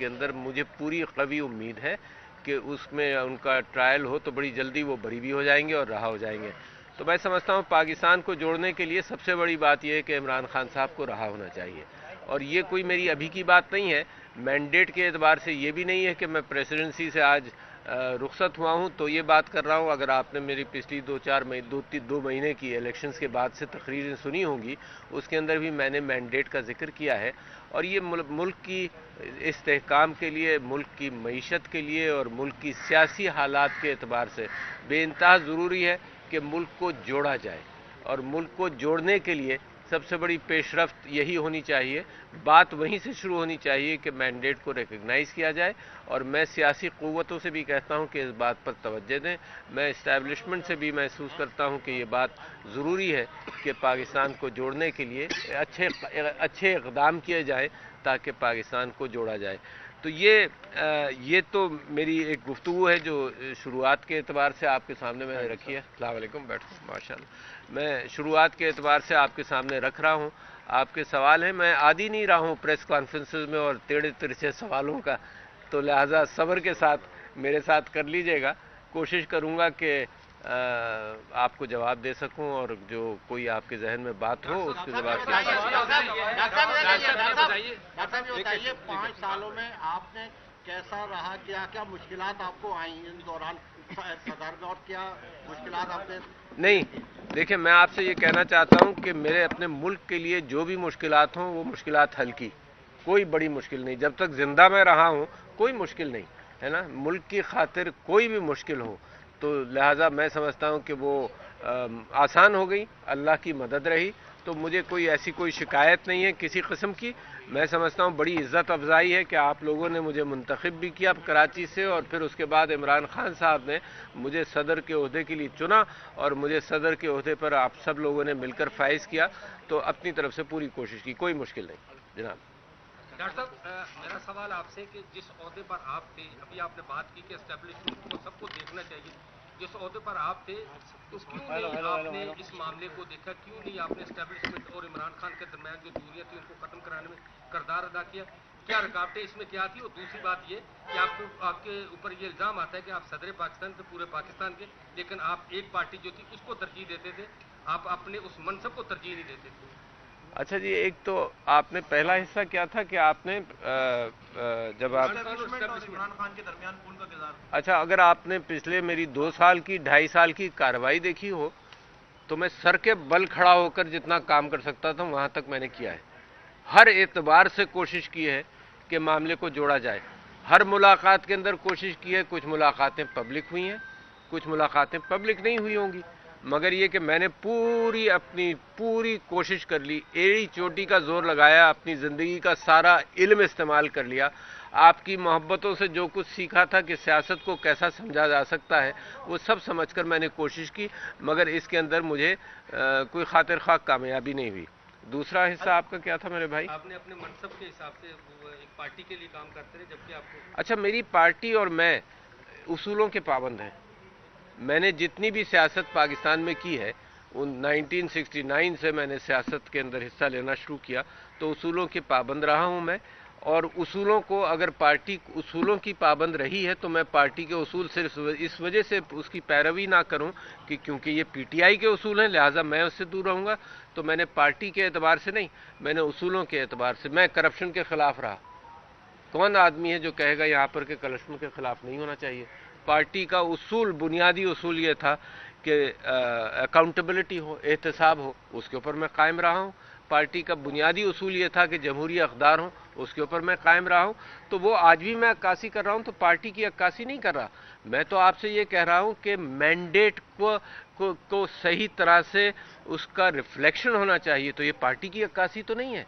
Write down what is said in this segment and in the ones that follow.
کے اندر مجھے پوری قوی امید ہے کہ اس میں ان کا ٹرائل ہو تو بڑی جلدی وہ بری بھی ہو جائیں گے اور رہا ہو جائیں گے. تو میں سمجھتا ہوں پاکستان کو جوڑنے کے لیے سب سے بڑی بات یہ ہے کہ عمران خان صاحب کو رہا ہونا چاہیے. اور یہ کوئی میری ابھی کی بات نہیں ہے, مینڈیٹ کے اعتبار سے یہ بھی نہیں ہے کہ میں پریسیڈنسی سے آج رخصت ہوا ہوں تو یہ بات کر رہا ہوں. اگر آپ نے میری پچھلی دو مہینے کی الیکشنز کے بعد سے تقریریں سنی ہوں گی, اس کے اندر بھی میں نے مینڈیٹ کا ذکر کیا ہے. اور یہ ملک کی استحکام کے لیے, ملک کی معیشت کے لیے اور ملک کی سیاسی حالات کے اعتبار سے بے انتہا ضروری ہے کہ ملک کو جوڑا جائے. اور ملک کو جوڑنے کے لیے سب سے بڑی پیش رفت یہی ہونی چاہیے, بات وہیں سے شروع ہونی چاہیے کہ مینڈیٹ کو ریکگنائز کیا جائے. اور میں سیاسی قوتوں سے بھی کہتا ہوں کہ اس بات پر توجہ دیں. میں اسٹیبلشمنٹ سے بھی محسوس کرتا ہوں کہ یہ بات ضروری ہے کہ پاکستان کو جوڑنے کے لیے اچھے اقدام کیے جائیں تاکہ پاکستان کو جوڑا جائے. تو یہ تو میری ایک گفتگو ہے جو شروعات کے اعتبار سے آپ کے سامنے میں نے رکھی ہے. السلام علیکم, بیٹھو. ماشاء اللہ, میں شروعات کے اعتبار سے آپ کے سامنے رکھ رہا ہوں. آپ کے سوال ہیں, میں عادی نہیں رہا ہوں پریس کانفرنسز میں اور ٹیڑھے ترچھے سوالوں کا, تو لہٰذا صبر کے ساتھ میرے ساتھ کر لیجئے گا. کوشش کروں گا کہ آپ کو جواب دے سکوں اور جو کوئی آپ کے ذہن میں بات ہو اس کے جواب دے سکوں. بتائیے 5 سالوں میں آپ نے کیسا رہا, کیا مشکلات آپ کو آئیں ان دوران صدر میں, اور کیا مشکلات آپ نے؟ نہیں دیکھیں, میں آپ سے یہ کہنا چاہتا ہوں کہ میرے اپنے ملک کے لیے جو بھی مشکلات ہوں وہ مشکلات حل کی, کوئی بڑی مشکل نہیں. جب تک زندہ میں رہا ہوں کوئی مشکل نہیں ہے نا. ملک کی خاطر کوئی بھی مشکل ہو تو لہٰذا میں سمجھتا ہوں کہ وہ آسان ہو گئی, اللہ کی مدد رہی. تو مجھے ایسی کوئی شکایت نہیں ہے کسی قسم کی. میں سمجھتا ہوں بڑی عزت افزائی ہے کہ آپ لوگوں نے مجھے منتخب بھی کیا کراچی سے, اور پھر اس کے بعد عمران خان صاحب نے مجھے صدر کے عہدے کے لیے چنا اور مجھے صدر کے عہدے پر آپ سب لوگوں نے مل کر فائز کیا. تو اپنی طرف سے پوری کوشش کی, کوئی مشکل نہیں جناب. ڈاکٹر صاحب, میرا سوال آپ سے کہ جس عہدے پر آپ تھے, ابھی آپ نے بات کی کہ اسٹیبلشمنٹ کو سب کو دیکھنا چاہیے, جس عہدے پر آپ تھے تو کیوں نہیں آپ نے اس معاملے کو دیکھا, کیوں نہیں آپ نے اسٹیبلشمنٹ اور عمران خان کے درمیان جو دوریاں تھیں ان کو ختم کرانے میں کردار ادا کیا؟ کیا رکاوٹیں اس میں کیا تھی؟ اور دوسری بات یہ کہ آپ کے اوپر یہ الزام آتا ہے کہ آپ صدر پاکستان تھے پورے پاکستان کے, لیکن آپ ایک پارٹی جو تھی اس کو ترجیح دیتے تھے, آپ اپنے اس منصب کو ترجیح نہیں دیتے تھے. اچھا جی, ایک تو آپ نے پہلا حصہ کیا تھا کہ آپ نے جب آپ عمران خان کے درمیان کون کا کردار؟ اچھا, اگر آپ نے پچھلے میری 2 سال کی 2.5 سال کی کارروائی دیکھی ہو تو میں سر کے بل کھڑا ہو کر جتنا کام کر سکتا تھا وہاں تک میں نے کیا ہے. ہر اعتبار سے کوشش کی ہے کہ معاملے کو جوڑا جائے. ہر ملاقات کے اندر کوشش کی ہے. کچھ ملاقاتیں پبلک ہوئی ہیں, کچھ ملاقاتیں پبلک نہیں ہوئی ہوں گی, مگر یہ کہ میں نے اپنی پوری کوشش کر لی, ایڑی چوٹی کا زور لگایا, اپنی زندگی کا سارا علم استعمال کر لیا. آپ کی محبتوں سے جو کچھ سیکھا تھا کہ سیاست کو کیسا سمجھا جا سکتا ہے وہ سب سمجھ کر میں نے کوشش کی, مگر اس کے اندر مجھے کوئی خاطر خواہ کامیابی نہیں ہوئی. دوسرا حصہ آپ کا کیا تھا میرے بھائی؟ آپ نے اپنے منصب کے حساب سے ایک پارٹی کے لیے کام کرتے رہے, جبکہ آپ کو اچھا, میری پارٹی اور میں اصولوں کے پابند ہیں. میں نے جتنی بھی سیاست پاکستان میں کی ہے 1969 سے میں نے سیاست کے اندر حصہ لینا شروع کیا, تو اصولوں کے پابند رہا ہوں میں. اور اصولوں کو اگر پارٹی اصولوں کی پابند رہی ہے تو میں پارٹی کے اصول صرف اس وجہ سے اس کی پیروی نہ کروں کہ کیونکہ یہ پی ٹی آئی کے اصول ہیں لہٰذا میں اس سے دور رہوں گا. تو میں نے پارٹی کے اعتبار سے نہیں, میں نے اصولوں کے اعتبار سے. میں کرپشن کے خلاف رہا. کون آدمی ہے جو کہے گا یہاں پر کہ کرپشن کے خلاف نہیں ہونا چاہیے؟ پارٹی کا اصول, بنیادی اصول یہ تھا کہ اکاؤنٹیبلٹی ہو, احتساب ہو, اس کے اوپر میں قائم رہا ہوں. پارٹی کا بنیادی اصول یہ تھا کہ جمہوری اقدار ہوں, اس کے اوپر میں قائم رہا ہوں. تو وہ آج بھی میں عکاسی کر رہا ہوں, تو پارٹی کی عکاسی نہیں کر رہا. میں تو آپ سے یہ کہہ رہا ہوں کہ مینڈیٹ کو صحیح طرح سے اس کا ریفلیکشن ہونا چاہیے. تو یہ پارٹی کی عکاسی تو نہیں ہے,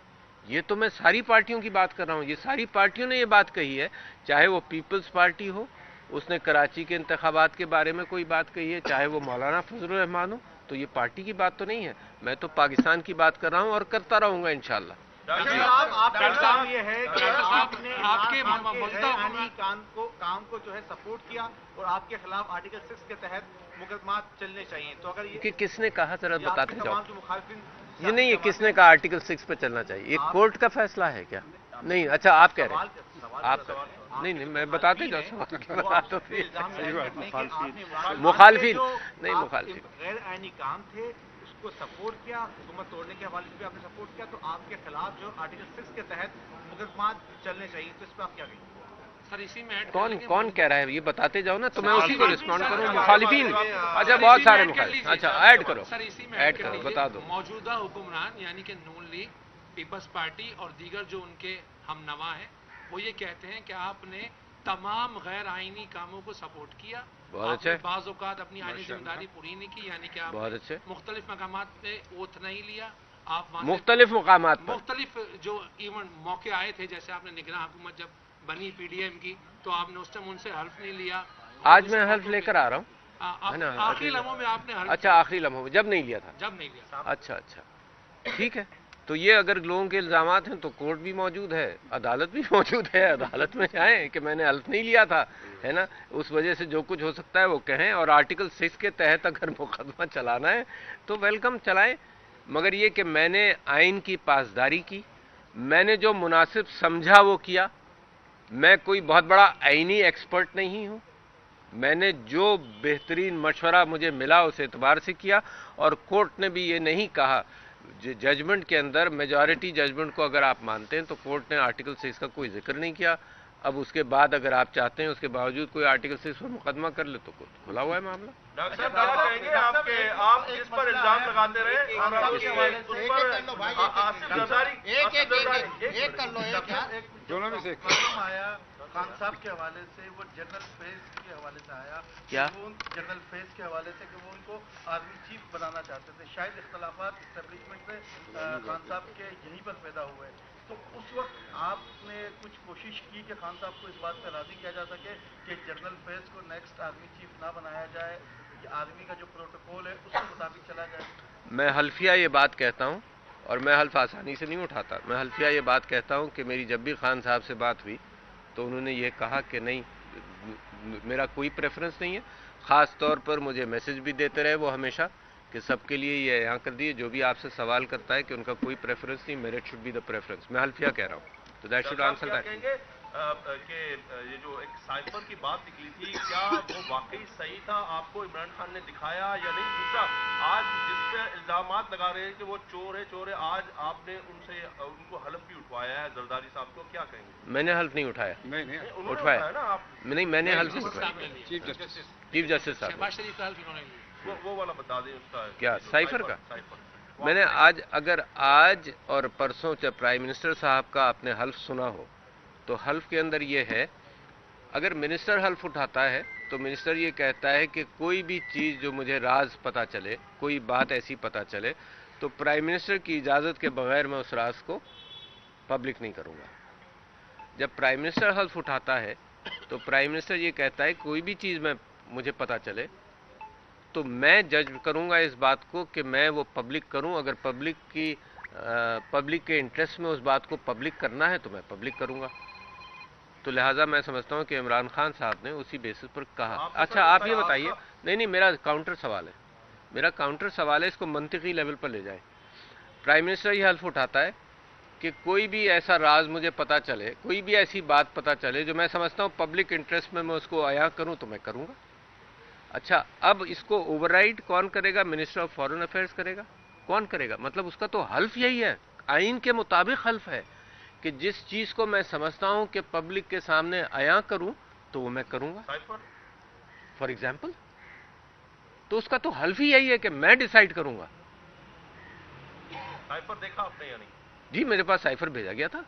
یہ تو میں ساری پارٹیوں کی بات کر رہا ہوں. یہ ساری پارٹیوں نے یہ بات کہی ہے, چاہے وہ پیپلز پارٹی ہو, اس نے کراچی کے انتخابات کے بارے میں کوئی بات کہی ہے, چاہے وہ مولانا فضل الرحمان ہو, تو یہ پارٹی کی بات تو نہیں ہے. میں تو پاکستان کی بات کر رہا ہوں اور کرتا رہوں گا انشاءاللہ. آپ کا الزام یہ ہے کہ آپ نے کام کو جو ہے سپورٹ کیا اور آپ کے خلاف آرٹیکل 6 کے تحت مقدمات چلنے چاہیے. تو اگر کہ کس نے کہا ذرا بتاتے جاؤ؟ مخالفین یہ نہیں, یہ کس نے کہا آرٹیکل 6 پہ چلنا چاہیے؟ یہ کورٹ کا فیصلہ ہے کیا؟ نہیں, اچھا آپ کہہ رہے ہیں آپ نہیں نہیں میں بتاتے جاؤ سوال کی بات تو تھی مخالفین نہیں مخالفین غیر آئینی کام تھے اس کو سپورٹ کیا، حکومت توڑنے کے حوالے سے بھی آپ نے سپورٹ کیا، تو آپ کے خلاف جو آرٹیکل 6 کے تحت مقدمات چلنے چاہیے، تو اس پہ آپ کیا کہیں گے؟ سر اسی میں کون کہہ رہا ہے یہ بتاتے جاؤ نا تو میں اسی کو رسپونڈ کروں. مخالفین اچھا بہت سارے مخالف اچھا ایڈ کرو سر اسی میں ایڈ کرو بتا دو. موجودہ حکمران یعنی کہ نون لیگ، پیپلز پارٹی اور دیگر جو ان کے ہم نوا ہیں وہ یہ کہتے ہیں کہ آپ نے تمام غیر آئینی کاموں کو سپورٹ کیا. بہت آپ نے اچھا بعض اوقات اپنی آئینی ذمہ داری پوری نہیں کی، یعنی کہ آپ بہت نے اچھے مختلف مقامات پہ اوتھ نہیں لیا. آپ وہاں سے مختلف مقامات پر مختلف جو ایون موقع آئے تھے، جیسے آپ نے نگراں حکومت جب بنی پی ڈی ایم کی تو آپ نے اس ٹائم ان سے حلف نہیں لیا. آج میں حلف لے کر آ رہا ہوں ہے نا. آخری لمحوں میں آپ نے حلف اچھا آخری لمحوں میں جب نہیں لیا تھا. جب نہیں لیا. اچھا ٹھیک ہے. تو یہ اگر لوگوں کے الزامات ہیں تو کورٹ بھی موجود ہے، عدالت بھی موجود ہے، عدالت میں جائیں کہ میں نے حلف نہیں لیا تھا ہے نا. اس وجہ سے جو کچھ ہو سکتا ہے وہ کہیں، اور آرٹیکل 6 کے تحت اگر مقدمہ چلانا ہے تو ویلکم چلائیں. مگر یہ کہ میں نے آئین کی پاسداری کی، میں نے جو مناسب سمجھا وہ کیا. میں کوئی بہت بڑا آئینی ایکسپرٹ نہیں ہوں، میں نے جو بہترین مشورہ مجھے ملا اس اعتبار سے کیا. اور کورٹ نے بھی یہ نہیں کہا، ججمنٹ کے اندر میجارٹی ججمنٹ کو اگر آپ مانتے ہیں تو کورٹ نے آرٹیکل 6 کا کوئی ذکر نہیں کیا. اب اس کے بعد اگر آپ چاہتے ہیں اس کے باوجود کوئی آرٹیکل 6 پر مقدمہ کر لے تو کھلا ہوا ہے معاملہ. ڈاکٹر صاحب کیا کہیں گے آپ کے آپ جس پر الزام لگاتے رہے اور آپ اس پر آصف زرداری ایک کر لو دونوں میں سے آیا خان صاحب کے حوالے سے، وہ جنرل فیض کے حوالے سے آیا کیا جنرل فیض کے حوالے سے کہ وہ ان کو آرمی چیف بنانا چاہتے تھے. شاید اختلافات اسٹیبلشمنٹ سے خان صاحب کے یہیں پر پیدا ہوئے. تو اس وقت آپ نے کچھ کوشش کی کہ خان صاحب کو اس بات پہ راضی کیا جا سکے کہ جنرل فیض کو نیکسٹ آرمی چیف نہ بنایا جائے، آرمی کا جو پروٹوکول ہے اس کے مطابق چلا جائے؟ میں حلفیہ یہ بات کہتا ہوں، اور میں حلف آسانی سے نہیں اٹھاتا. میں حلفیہ یہ بات کہتا ہوں کہ میری جب بھی خان صاحب سے بات ہوئی تو انہوں نے یہ کہا کہ نہیں میرا کوئی پریفرنس نہیں ہے. خاص طور پر مجھے میسج بھی دیتے رہے وہ ہمیشہ کہ سب کے لیے یہ یہاں کر دیے جو بھی آپ سے سوال کرتا ہے کہ ان کا کوئی پریفرنس نہیں، merit should be the preference. میں حلفیہ کہہ رہا ہوں. تو دیٹ شوڈ آنسر دیٹ. کہ یہ جو ایک سائفر کی بات نکلی تھی کیا وہ واقعی صحیح تھا، آپ کو عمران خان نے دکھایا یا نہیں؟ دوسرا آج جس پہ الزامات لگا رہے ہیں کہ وہ چور ہے، آج آپ نے ان کو حلف بھی اٹھوایا ہے زرداری صاحب کو، کیا کہیں گے؟ میں نے حلف نہیں اٹھایا. اٹھوایا نا آپ؟ نہیں میں نے حلف نہیں اٹھایا. چیف جسٹس صاحب شہباز شریف کا حلف انہوں نے لیا. وہ والا بتا دیں اس کا کیا سائفر کا. سائفر میں نے اگر آج اور پرسوں جب پرائم منسٹر صاحب کا آپ نے حلف سنا ہو تو حلف کے اندر یہ ہے، اگر منسٹر حلف اٹھاتا ہے تو منسٹر یہ کہتا ہے کہ کوئی بھی چیز جو مجھے راز پتہ چلے، کوئی بات ایسی پتہ چلے تو پرائم منسٹر کی اجازت کے بغیر میں اس راز کو پبلک نہیں کروں گا. جب پرائم منسٹر حلف اٹھاتا ہے تو پرائم منسٹر یہ کہتا ہے کوئی بھی چیز مجھے پتہ چلے تو میں جج کروں گا اس بات کو کہ میں وہ پبلک کروں. اگر پبلک کے انٹرسٹ میں اس بات کو پبلک کرنا ہے تو میں پبلک کروں گا. تو لہٰذا میں سمجھتا ہوں کہ عمران خان صاحب نے اسی بیسس پر کہا. اچھا آپ یہ بتائیے. نہیں میرا کاؤنٹر سوال ہے، اس کو منطقی لیول پر لے جائیں. پرائم منسٹر یہ حلف اٹھاتا ہے کہ کوئی بھی ایسا راز مجھے پتہ چلے، کوئی بھی ایسی بات پتہ چلے جو میں سمجھتا ہوں پبلک انٹرسٹ میں اس کو عیاں کروں تو میں کروں گا. اچھا اب اس کو اوور رائڈ کون کرے گا؟ منسٹر آف فارن افیئرس کرے گا. کون کرے گا؟ مطلب اس کا تو حلف یہی ہے، آئین کے مطابق حلف ہے کہ جس چیز کو میں سمجھتا ہوں کہ پبلک کے سامنے عیاں کروں تو وہ میں کروں گا. فار ایگزامپل تو اس کا تو حلف ہی یہی ہے کہ میں ڈیسائیڈ کروں گا. سائفر دیکھا آپ نے یا نہیں؟ جی میرے پاس سائفر بھیجا گیا تھا.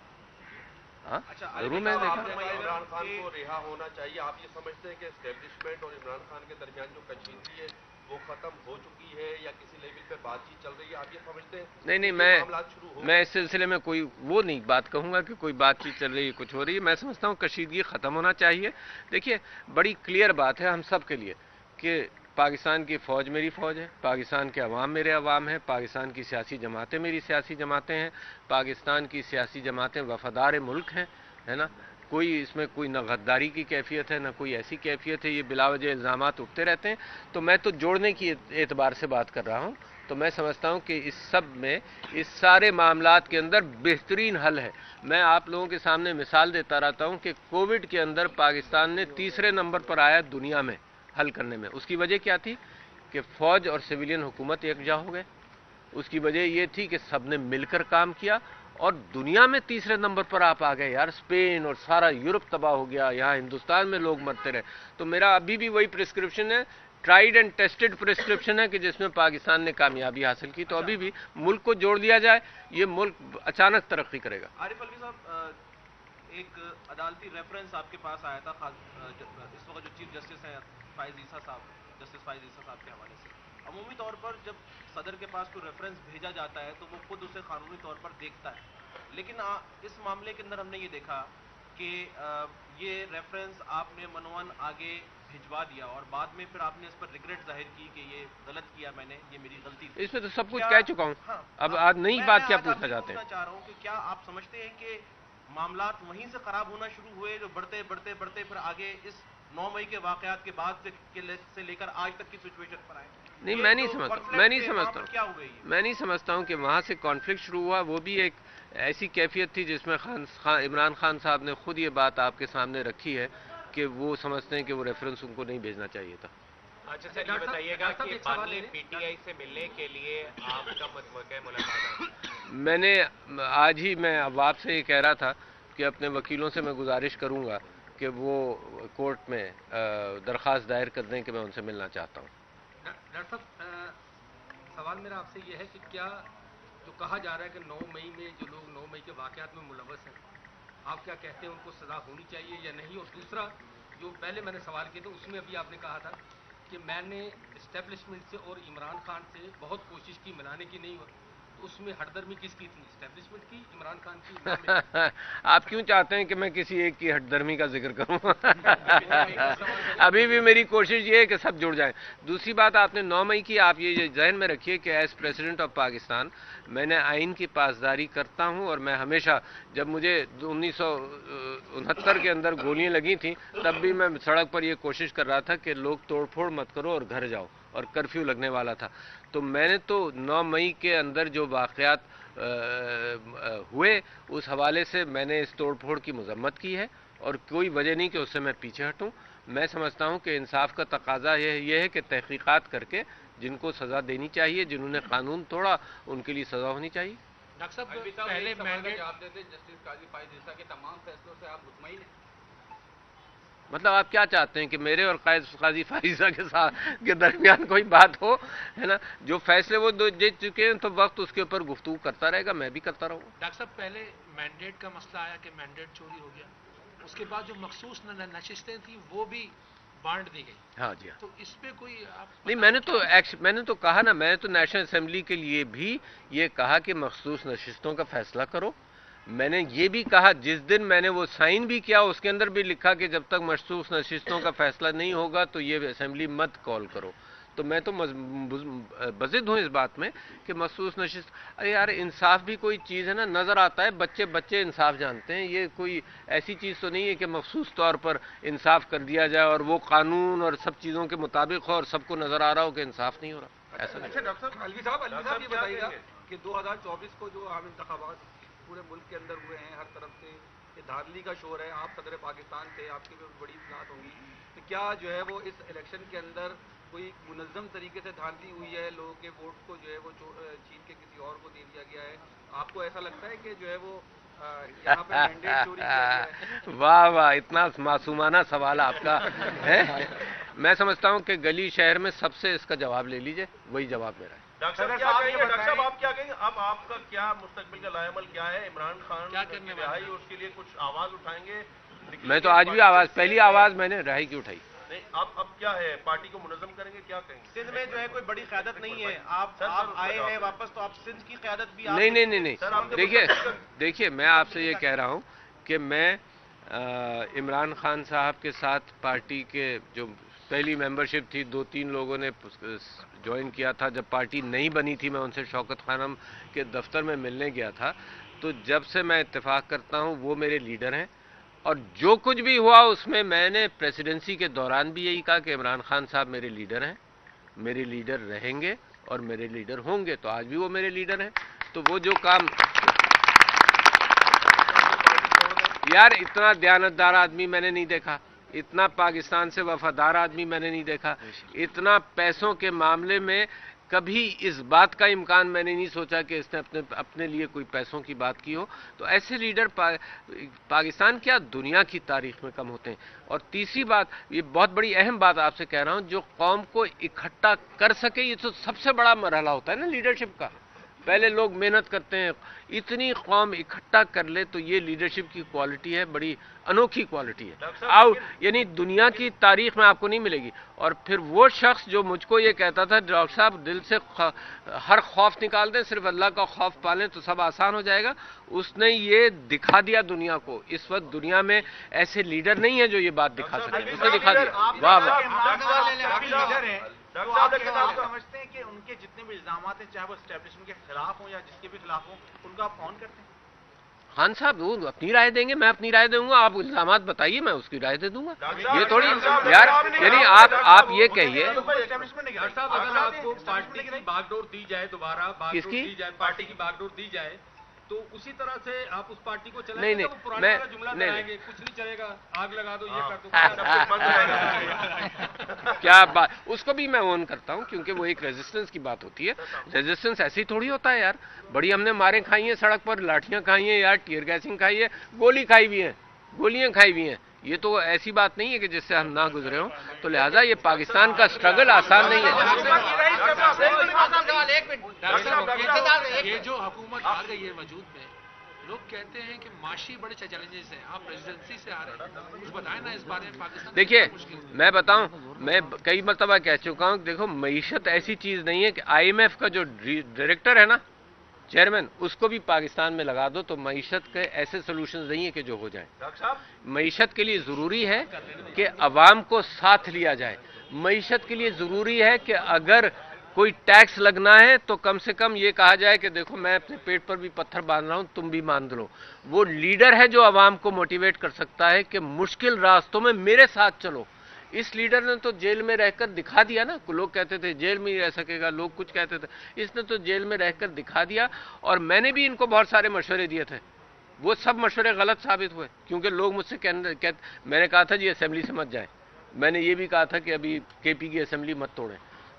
ہاں ضرور میں نے دیکھا. عمران خان کو رہا ہونا چاہیے. آپ یہ سمجھتے ہیں کہ اسٹیبلشمنٹ اور عمران خان کے درمیان جو کشیدگی ہے وہ ختم ہو چکی ہے یا کسی لیول پہ بات چیت چل رہی ہے؟ آپ یہ سمجھتے ہیں؟ نہیں میں اس سلسلے میں کوئی وہ نہیں بات کہوں گا کہ کوئی بات چیت چل رہی ہے کچھ ہو رہی ہے. میں سمجھتا ہوں کشیدگی ختم ہونا چاہیے. دیکھیے بڑی کلیئر بات ہے ہم سب کے لیے کہ پاکستان کی فوج میری فوج ہے، پاکستان کے عوام میرے عوام ہیں، پاکستان کی سیاسی جماعتیں میری سیاسی جماعتیں ہیں، پاکستان کی سیاسی جماعتیں وفادار ملک ہیں، ہے نا. کوئی اس میں کوئی نہ غداری کی کیفیت ہے نہ کوئی ایسی کیفیت ہے. یہ بلا وجہ الزامات اٹھتے رہتے ہیں تو میں تو جوڑنے کی اعتبار سے بات کر رہا ہوں. تو میں سمجھتا ہوں کہ اس سب میں اس سارے معاملات کے اندر بہترین حل ہے. میں آپ لوگوں کے سامنے مثال دیتا رہتا ہوں کہ کووڈ کے اندر پاکستان نے تیسرے نمبر پر آیا دنیا میں حل کرنے میں. اس کی وجہ کیا تھی کہ فوج اور سویلین حکومت یکجا ہو گئے. اس کی وجہ یہ تھی کہ سب نے مل کر کام کیا اور دنیا میں تیسرے نمبر پر آپ آ گئے یار. اسپین اور سارا یورپ تباہ ہو گیا, یہاں ہندوستان میں لوگ مرتے رہے. تو میرا ابھی بھی وہی پرسکرپشن ہے, ٹرائیڈ اینڈ ٹیسٹڈ پرسکرپشن ہے کہ جس میں پاکستان نے کامیابی حاصل کی. تو ابھی بھی ملک کو جوڑ دیا جائے, یہ ملک اچانک ترقی کرے گا. عارف علوی صاحب, ایک عدالتی ریفرنس آپ کے پاس آیا تھا اس وقت جو چیف جسٹس ہیں فائز عیسیٰ صاحب, جسٹس فائز عیسیٰ صاحب کے حوالے سے. عمومی طور پر جب صدر کے پاس کوئی ریفرنس بھیجا جاتا ہے تو وہ خود اسے قانونی طور پر دیکھتا ہے, لیکن اس معاملے کے اندر ہم نے یہ دیکھا کہ یہ ریفرنس آپ نے منوان آگے بھجوا دیا اور بعد میں پھر آپ نے اس پر ریگریٹ ظاہر کی کہ یہ غلط کیا میں نے, یہ میری غلطی تھی. اس میں تو سب کچھ کہہ چکا ہوں. اب آج نئی بات کیا پوچھنا چاہتے ہیں؟ میں چاہ رہا ہوں کہ کیا آپ سمجھتے ہیں کہ معاملات وہیں سے خراب ہونا شروع ہوئے جو بڑھتے بڑھتے بڑھتے پھر آگے اس 9 مئی کے واقعات کے بعد سے لے کر آج تک کی سچویشن پر آئے؟ نہیں, میں نہیں سمجھتا ہوں کہ وہاں سے کانفلکٹ شروع ہوا. وہ بھی ایک ایسی کیفیت تھی جس میں عمران خان صاحب نے خود یہ بات آپ کے سامنے رکھی ہے کہ وہ سمجھتے ہیں کہ وہ ریفرنس ان کو نہیں بھیجنا چاہیے تھا. اچھا سر, یہ بتائیے گا کہ بادل پی ٹی آئی سے ملنے کے لیے آپ کا متوقع ملاقات؟ میں نے آج ہی میں اب آپ سے یہ کہہ رہا تھا کہ اپنے وکیلوں سے میں گزارش کروں گا کہ وہ کورٹ میں درخواست دائر کر دیں کہ میں ان سے ملنا چاہتا ہوں. ڈاکٹر صاحب, سوال میرا آپ سے یہ ہے کہ کیا جو کہا جا رہا ہے کہ 9 مئی میں جو لوگ 9 مئی کے واقعات میں ملوث ہیں, آپ کیا کہتے ہیں ان کو سزا ہونی چاہیے یا نہیں؟ اور دوسرا جو پہلے میں نے سوال کیا تھا اس میں ابھی آپ نے کہا تھا کہ میں نے اسٹیبلشمنٹ سے اور عمران خان سے بہت کوشش کی, ملانے کی نہیں, تو اس میں ہٹ درمی کس کی تھی, اسٹیبلشمنٹ کی, عمران خان کی؟ آپ کیوں چاہتے ہیں کہ میں کسی ایک کی ہٹ درمی کا ذکر کروں؟ ابھی بھی میری کوشش یہ ہے کہ سب جڑ جائیں. دوسری بات آپ نے 9 مئی کی, آپ یہ ذہن میں رکھیے کہ ایز پریزیڈنٹ آف پاکستان میں نے آئین کی پاسداری کرتا ہوں, اور میں ہمیشہ, جب مجھے 1969 کے اندر گولیاں لگی تھیں تب بھی میں سڑک پر یہ کوشش کر رہا تھا کہ لوگ توڑ پھوڑ مت کرو اور گھر جاؤ, اور کرفیو لگنے والا تھا. تو میں نے تو 9 مئی کے اندر جو واقعات ہوئے اس حوالے سے میں نے اس توڑ پھوڑ کی مذمت کی ہے, اور کوئی وجہ نہیں کہ اس سے میں پیچھے ہٹوں. میں سمجھتا ہوں کہ انصاف کا تقاضا یہ ہے کہ تحقیقات کر کے جن کو سزا دینی چاہیے, جنہوں نے قانون توڑا, ان کے لیے سزا ہونی چاہیے. ڈاکٹر صاحب, پہلے مینڈیٹ آپ دیتے جسٹس قاضی فائز عیسیٰ کے تمام فیصلوں سے آپ مطمئن ہیں؟ مطلب آپ کیا چاہتے ہیں کہ میرے اور قاضی فائزہ کے درمیان کوئی بات ہو, ہے نا؟ جو فیصلے وہ دے چکے ہیں تو وقت اس کے اوپر گفتگو کرتا رہے گا, میں بھی کرتا رہوں گا. ڈاکٹر صاحب, پہلے مینڈیٹ کا مسئلہ آیا کہ مینڈیٹ چوری ہو گیا, اس کے بعد جو مخصوص نشستیں تھیں وہ بھی بانٹ دی گئی. ہاں جی, ہاں. تو اس پہ کوئی نہیں, میں نے تو کہا نا, میں نے تو نیشنل اسمبلی کے لیے بھی یہ کہا کہ مخصوص نشستوں کا فیصلہ کرو. میں نے یہ بھی کہا, جس دن میں نے وہ سائن بھی کیا اس کے اندر بھی لکھا کہ جب تک مخصوص نشستوں کا فیصلہ نہیں ہوگا تو یہ اسمبلی مت کال کرو. تو میں تو بضد ہوں اس بات میں کہ مخصوص نشست, ارے یار انصاف بھی کوئی چیز ہے نا, نظر آتا ہے, بچے انصاف جانتے ہیں. یہ کوئی ایسی چیز تو نہیں ہے کہ مخصوص طور پر انصاف کر دیا جائے اور وہ قانون اور سب چیزوں کے مطابق ہو اور سب کو نظر آ رہا ہو کہ انصاف نہیں ہو رہا. ایسا نہیں. اچھا ڈاکٹر صاحب, علوی صاحب یہ بتائیے گا کہ 2024 کو جو عام انتخابات پورے ملک کے اندر ہوئے ہیں, ہر طرف سے یہ دھاندلی کا شور ہے, آپ صدر پاکستان تھے, آپ کی بھی بڑی اطلاعات ہوں گی, تو کیا جو ہے وہ اس الیکشن کے اندر کوئی منظم طریقے سے دھاندلی ہوئی ہے, لوگوں کے ووٹ کو جو ہے وہ چھین کے کسی اور کو دے دیا گیا ہے؟ آپ کو ایسا لگتا ہے کہ جو ہے وہ یہاں پہ مینڈیٹ چوری کیا گیا ہے؟ واہ واہ, اتنا معصومانہ سوال آپ کا ہے. میں سمجھتا ہوں کہ گلی شہر میں سب سے اس کا جواب لے لیجئے, وہی جواب میرا ہے. ڈاکٹر صاحب آپ کیا کہیں گے؟ اب آپ کا کیا مستقبل کا لائے عمل کیا ہے؟ عمران خان کی رہائی, اس کے لیے کچھ آواز اٹھائیں گے؟ میں تو آج بھی پہلی آواز میں نے رہائی کی اٹھائی. نہیں, اب کیا ہے, پارٹی کو منظم کریں گے, کیا کہیں گے؟ سندھ میں جو ہے کوئی بڑی قیادت نہیں ہے, آپ آئے ہیں واپس تو آپ سندھ کی قیادت بھی نہیں. دیکھیے میں آپ سے یہ کہہ رہا ہوں کہ میں عمران خان صاحب کے ساتھ پارٹی کے جو پہلی ممبرشپ تھی, 2-3 لوگوں نے جوائن کیا تھا. جب پارٹی نہیں بنی تھی میں ان سے شوکت خانم کے دفتر میں ملنے گیا تھا. تو جب سے میں اتفاق کرتا ہوں وہ میرے لیڈر ہیں, اور جو کچھ بھی ہوا اس میں نے پریسیڈنسی کے دوران بھی یہی کہا کہ عمران خان صاحب میرے لیڈر ہیں, میرے لیڈر رہیں گے, اور میرے لیڈر ہوں گے، تو آج بھی وہ میرے لیڈر ہیں. تو وہ جو کام یار، اتنا دیانتدار آدمی میں نے نہیں دیکھا، اتنا پاکستان سے وفادار آدمی میں نے نہیں دیکھا، اتنا پیسوں کے معاملے میں کبھی اس بات کا امکان میں نے نہیں سوچا کہ اس نے اپنے لیے کوئی پیسوں کی بات کی ہو. تو ایسے لیڈر پاکستان کیا دنیا کی تاریخ میں کم ہوتے ہیں. اور تیسری بات، یہ بہت بڑی اہم بات آپ سے کہہ رہا ہوں، جو قوم کو اکٹھا کر سکے، یہ تو سب سے بڑا مرحلہ ہوتا ہے نا لیڈرشپ کا. پہلے لوگ محنت کرتے ہیں، اتنی قوم اکٹھا کر لے تو یہ لیڈرشپ کی کوالٹی ہے، بڑی انوکھی کوالٹی ہے، یعنی دنیا کی تاریخ میں آپ کو نہیں ملے گی. اور پھر وہ شخص جو مجھ کو یہ کہتا تھا ڈاکٹر صاحب دل سے ہر خوف نکال دیں، صرف اللہ کا خوف پالیں تو سب آسان ہو جائے گا، اس نے یہ دکھا دیا دنیا کو. اس وقت دنیا میں ایسے لیڈر نہیں ہیں جو یہ بات دکھا سکیں، اس نے دکھا دیا. واہ واہ. تو آپ سمجھتے ہیں کہ ان کے جتنے بھی الزامات ہیں، چاہے وہ اسٹیبلشمنٹ کے خلاف ہوں یا جس کے بھی خلاف ہوں، ان کا آپ آن کرتے ہیں؟ خان صاحب وہ اپنی رائے دیں گے، میں اپنی رائے دوں گا. آپ الزامات بتائیے، میں اس کی رائے دے دوں گا. یہ تھوڑی یار، یعنی آپ یہ کہیے، صاحب اگر آپ کو پارٹی کی باغ ڈور دی جائے، دوبارہ باغ ڈور دی جائے، پارٹی کی باغ ڈور دی جائے، تو اسی طرح سے آپ اس پارٹی کو چلائیں گے؟ پرانا جملہ لگائیں گے، کچھ نہیں چلے گا، آگ لگا دو، یہ کر دو. کیا بات، اس کو بھی میں اون کرتا ہوں، کیونکہ وہ ایک ریزسٹنس کی بات ہوتی ہے. ریزسٹنس ایسی تھوڑی ہوتا ہے یار. بڑی ہم نے ماریں کھائی ہیں سڑک پر، لاٹھیاں کھائی ہیں یار، ٹیئر گیسنگ کھائی ہے، گولی کھائی بھی ہیں، گولیاں کھائی بھی ہیں. یہ تو ایسی بات نہیں ہے کہ جس سے ہم نہ گزرے ہوں. تو لہٰذا یہ پاکستان کا سٹرگل آسان نہیں ہے. یہ جو حکومت آ گئی ہے وجود میں، لوگ کہتے ہیں کہ معاشی بڑے چیلنجز ہیں، آپ پریزیڈنسی سے آ رہے ہیں، کچھ بتائیں نا اس بارے میں. پاکستان دیکھیے، میں بتاؤں، میں کئی مرتبہ کہہ چکا ہوں کہ دیکھو، معیشت ایسی چیز نہیں ہے کہ IMF کا جو ڈائریکٹر ہے نا، چیئرمین، اس کو بھی پاکستان میں لگا دو تو معیشت کے ایسے سولوشنز نہیں ہے کہ جو ہو جائیں. معیشت کے لیے ضروری ہے کہ عوام کو ساتھ لیا جائے. معیشت کے لیے ضروری ہے کہ اگر کوئی ٹیکس لگنا ہے تو کم سے کم یہ کہا جائے کہ دیکھو میں اپنے پیٹ پر بھی پتھر باندھ رہا ہوں، تم بھی باندھ لو. وہ لیڈر ہے جو عوام کو موٹیویٹ کر سکتا ہے کہ مشکل راستوں میں میرے ساتھ چلو. اس لیڈر نے تو جیل میں رہ کر دکھا دیا نا. لوگ کہتے تھے جیل میں ہی رہ سکے گا، لوگ کچھ کہتے تھے، اس نے تو جیل میں رہ کر دکھا دیا. اور میں نے بھی ان کو بہت سارے مشورے دیے تھے، وہ سب مشورے غلط ثابت ہوئے، کیونکہ لوگ مجھ سے میں نے کہا تھا جی اسمبلی سے مت جائیں. میں نے یہ بھی کہا تھا کہ ابھی KP کی اسمبلی مت توڑیں.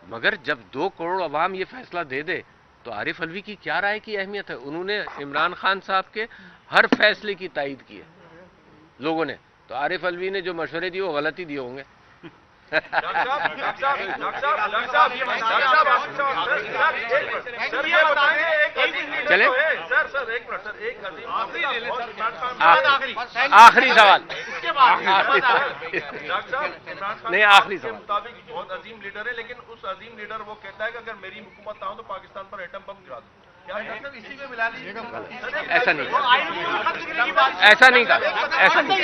مگر جب 2 کروڑ عوام یہ فیصلہ دے دے تو عارف الوی کی کیا رائے کی اہمیت ہے. انہوں نے عمران خان صاحب کے ہر فیصلے کی تائید کی ہے لوگوں نے. تو عارف الوی نے جو مشورے دیے وہ غلط ہی دیے ہوں گے. چلے آخری سوال، نہیں آخری سوال. بہت عظیم لیڈر ہے، لیکن اس عظیم لیڈر وہ کہتا ہے کہ اگر میری حکومت نہ ہو تو پاکستان پر ایٹم بم گرا دو. ایسا نہیں، ایسا نہیں کہا، ایسا نہیں.